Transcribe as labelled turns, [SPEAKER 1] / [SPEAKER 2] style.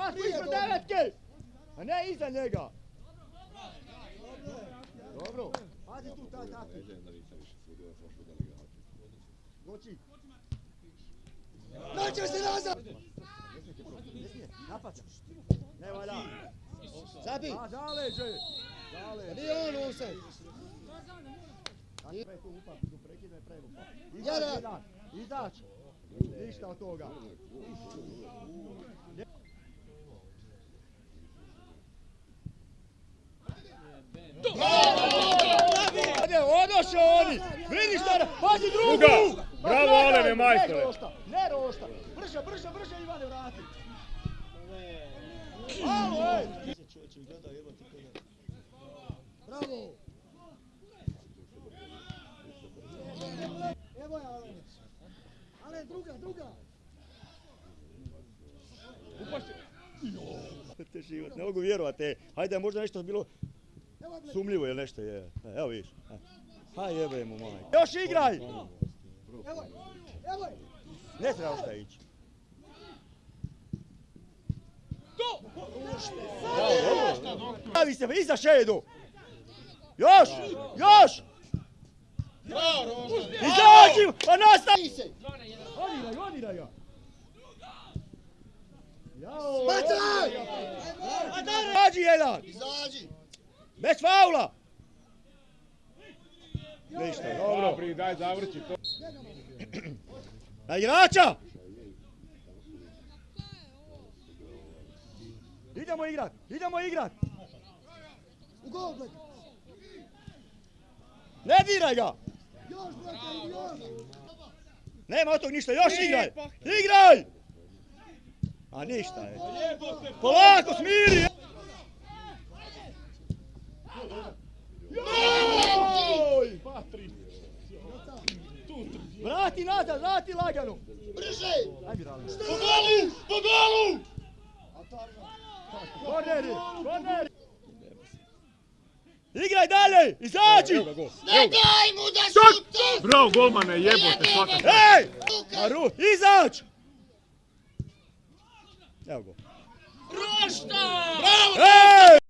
[SPEAKER 1] Pas ispred devetke! A ne iza njega! Dobro. Pazi tu taj taki. Doći.
[SPEAKER 2] Nađe se nazad!
[SPEAKER 1] Ne smije, napada. Ne valja.
[SPEAKER 2] Zabi!
[SPEAKER 1] A zaleđe! Zaleđe.
[SPEAKER 2] Nije on offside.
[SPEAKER 1] Pre tu upad, tu prekidne prelupa. Izaći jedan, izaći. Ništa od toga. Odošao oni! Vidi šta, pazi drugu!
[SPEAKER 3] Bravo Alene, majstore!
[SPEAKER 1] Ne rošta! Brže Ivane vrati! Alo, ej!
[SPEAKER 2] Bravo! Evo je Alen. Alen, druga!
[SPEAKER 1] Te život, ne mogu vjerovati. Hajde, možda nešto bilo sumljivo ili nešto je. Evo vidiš. Haj jebemo majke. Još igraj!
[SPEAKER 2] Evo je!
[SPEAKER 1] Ne treba šta ići. Stavi se iza Šedu! Još! Izađi! Pa nastavi se! Odiraj ga!
[SPEAKER 2] Bacaj!
[SPEAKER 1] Izađi jedan!
[SPEAKER 2] Izađi!
[SPEAKER 1] Bez faula! Ništa, dobro.
[SPEAKER 3] Dobro, daj zavrći to.
[SPEAKER 1] Na igrača! Idemo igrat!
[SPEAKER 2] U gol, brate!
[SPEAKER 1] Ne diraj ga!
[SPEAKER 2] Još, brate, još!
[SPEAKER 1] Nema od tog ništa, još igraj! Igraj! A ništa je. Polako, smiri! Joj! Vrati nazad, vrati lagano!
[SPEAKER 2] Brže!
[SPEAKER 1] Ajde, Rale.
[SPEAKER 2] Po golu!
[SPEAKER 1] Korneri! Igraj dalje! Izađi!
[SPEAKER 2] Ne daj mu da šuta!
[SPEAKER 3] Bravo, golmane, jebote, svaka.
[SPEAKER 1] Ej! Izać! Evo go.
[SPEAKER 2] Rošta!
[SPEAKER 1] Ej!